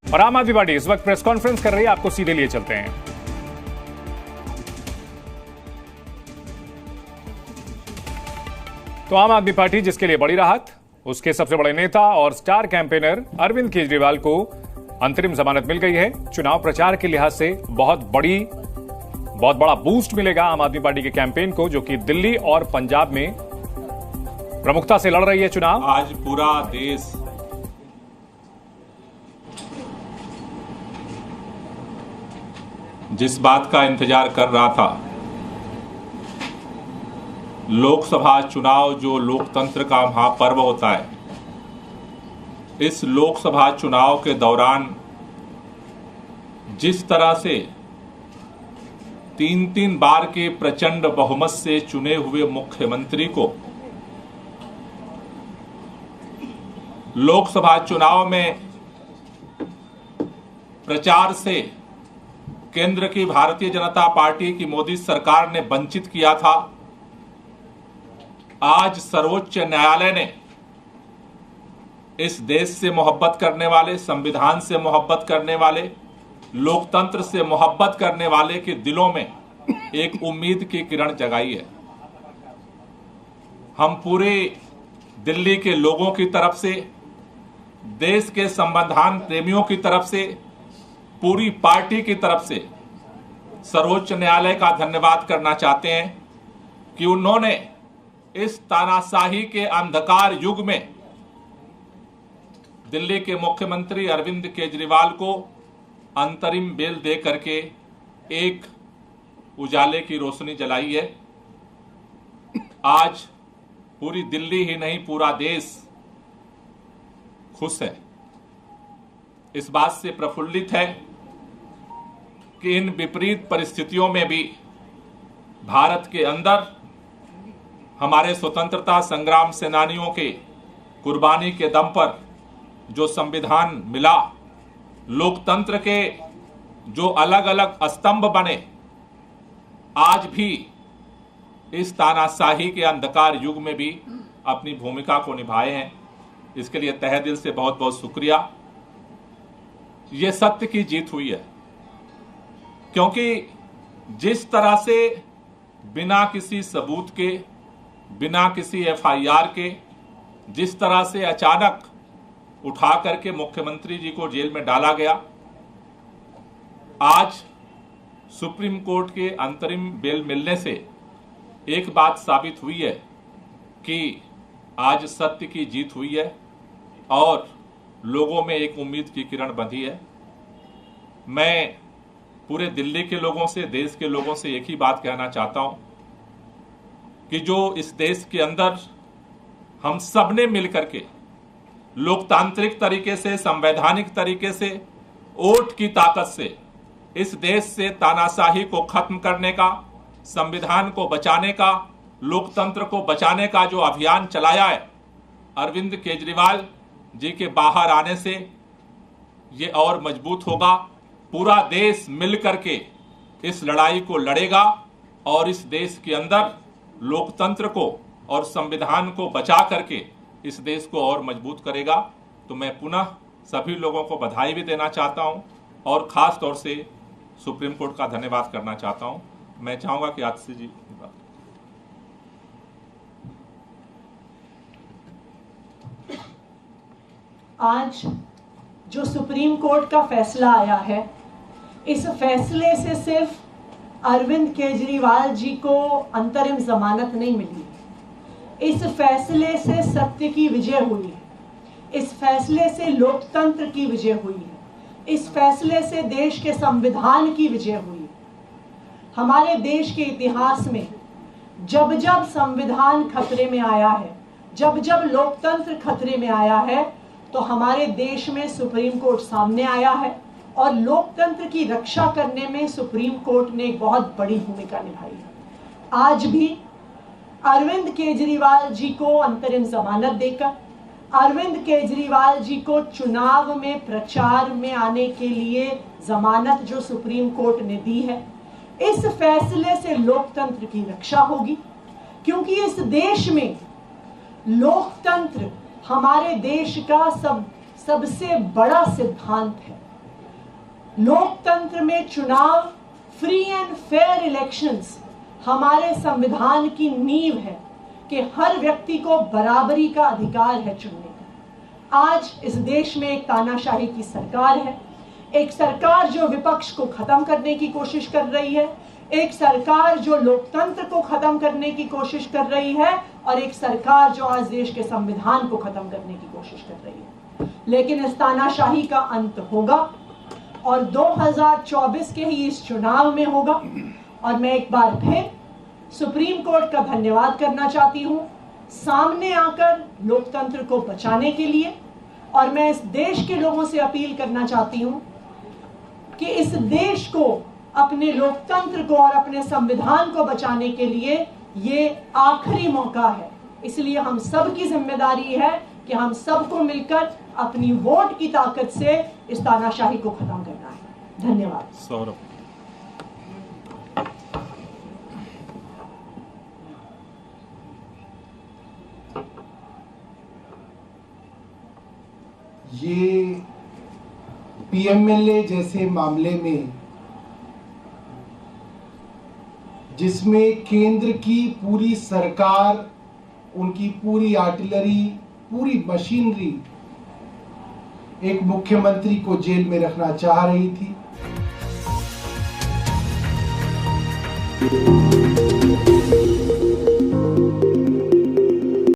और आम आदमी पार्टी इस वक्त प्रेस कॉन्फ्रेंस कर रही है, आपको सीधे लिए चलते हैं। तो आम आदमी पार्टी जिसके लिए बड़ी राहत, उसके सबसे बड़े नेता और स्टार कैंपेनर अरविंद केजरीवाल को अंतरिम जमानत मिल गई है। चुनाव प्रचार के लिहाज से बहुत बड़ा बूस्ट मिलेगा आम आदमी पार्टी के कैंपेन को, जो कि दिल्ली और पंजाब में प्रमुखता से लड़ रही है चुनाव। आज पूरा देश जिस बात का इंतजार कर रहा था, लोकसभा चुनाव जो लोकतंत्र का महापर्व होता है, इस लोकसभा चुनाव के दौरान जिस तरह से 3-3 बार के प्रचंड बहुमत से चुने हुए मुख्यमंत्री को लोकसभा चुनाव में प्रचार से केंद्र की भारतीय जनता पार्टी की मोदी सरकार ने वंचित किया था, आज सर्वोच्च न्यायालय ने इस देश से मोहब्बत करने वाले, संविधान से मोहब्बत करने वाले, लोकतंत्र से मोहब्बत करने वाले के दिलों में एक उम्मीद की किरण जगाई है। हम पूरे दिल्ली के लोगों की तरफ से, देश के संविधान प्रेमियों की तरफ से, पूरी पार्टी की तरफ से सर्वोच्च न्यायालय का धन्यवाद करना चाहते हैं कि उन्होंने इस तानाशाही के अंधकार युग में दिल्ली के मुख्यमंत्री अरविंद केजरीवाल को अंतरिम बेल दे करके एक उजाले की रोशनी जलाई है। आज पूरी दिल्ली ही नहीं, पूरा देश खुश है, इस बात से प्रफुल्लित है कि इन विपरीत परिस्थितियों में भी भारत के अंदर हमारे स्वतंत्रता संग्राम सेनानियों के कुर्बानी के दम पर जो संविधान मिला, लोकतंत्र के जो अलग अलग स्तंभ बने, आज भी इस तानाशाही के अंधकार युग में भी अपनी भूमिका को निभाए हैं। इसके लिए तहे दिल से बहुत बहुत शुक्रिया। ये सत्य की जीत हुई है, क्योंकि जिस तरह से बिना किसी सबूत के, बिना किसी एफआईआर के, जिस तरह से अचानक उठा करके मुख्यमंत्री जी को जेल में डाला गया, आज सुप्रीम कोर्ट के अंतरिम बेल मिलने से एक बात साबित हुई है कि आज सत्य की जीत हुई है और लोगों में एक उम्मीद की किरण बंधी है। मैं पूरे दिल्ली के लोगों से, देश के लोगों से एक ही बात कहना चाहता हूं कि जो इस देश के अंदर हम सब ने मिलकर के लोकतांत्रिक तरीके से, संवैधानिक तरीके से, वोट की ताकत से इस देश से तानाशाही को खत्म करने का, संविधान को बचाने का, लोकतंत्र को बचाने का जो अभियान चलाया है, अरविंद केजरीवाल जी के बाहर आने से ये और मजबूत होगा। पूरा देश मिलकर के इस लड़ाई को लड़ेगा और इस देश के अंदर लोकतंत्र को और संविधान को बचा करके इस देश को और मजबूत करेगा। तो मैं पुनः सभी लोगों को बधाई भी देना चाहता हूं और खास तौर से सुप्रीम कोर्ट का धन्यवाद करना चाहता हूं। मैं चाहूंगा कि आतिशी जी आज जो सुप्रीम कोर्ट का फैसला आया है, इस फैसले से सिर्फ अरविंद केजरीवाल जी को अंतरिम जमानत नहीं मिली, इस फैसले से सत्य की विजय हुई है, इस फैसले से लोकतंत्र की विजय हुई है, इस फैसले से देश के संविधान की विजय हुई है। हमारे देश के इतिहास में जब जब संविधान खतरे में आया है, जब जब लोकतंत्र खतरे में आया है, तो हमारे देश में सुप्रीम कोर्ट सामने आया है और लोकतंत्र की रक्षा करने में सुप्रीम कोर्ट ने एक बहुत बड़ी भूमिका निभाई है। आज भी अरविंद केजरीवाल जी को अंतरिम जमानत देकर, अरविंद केजरीवाल जी को चुनाव में प्रचार में आने के लिए जमानत जो सुप्रीम कोर्ट ने दी है, इस फैसले से लोकतंत्र की रक्षा होगी, क्योंकि इस देश में लोकतंत्र हमारे देश का सबसे बड़ा सिद्धांत है। लोकतंत्र में चुनाव, फ्री एंड फेयर इलेक्शंस हमारे संविधान की नींव है कि हर व्यक्ति को बराबरी का अधिकार है चुनने का। आज इस देश में एक तानाशाही की सरकार है, एक सरकार जो विपक्ष को खत्म करने की कोशिश कर रही है, एक सरकार जो लोकतंत्र को खत्म करने की कोशिश कर रही है, और एक सरकार जो आज देश के संविधान को खत्म करने की कोशिश कर रही है। लेकिन इस तानाशाही का अंत होगा और 2024 के ही इस चुनाव में होगा। और मैं एक बार फिर सुप्रीम कोर्ट का धन्यवाद करना चाहती हूं सामने आकर लोकतंत्र को बचाने के लिए। और मैं इस देश के लोगों से अपील करना चाहती हूं कि इस देश को, अपने लोकतंत्र को और अपने संविधान को बचाने के लिए ये आखिरी मौका है। इसलिए हम सब की जिम्मेदारी है कि हम सबको मिलकर अपनी वोट की ताकत से इस तानाशाही को खत्म करना है। धन्यवाद। सौरभ, ये पीएमएलए जैसे मामले में, जिसमें केंद्र की पूरी सरकार, उनकी पूरी आर्टिलरी, पूरी मशीनरी एक मुख्यमंत्री को जेल में रखना चाह रही थी।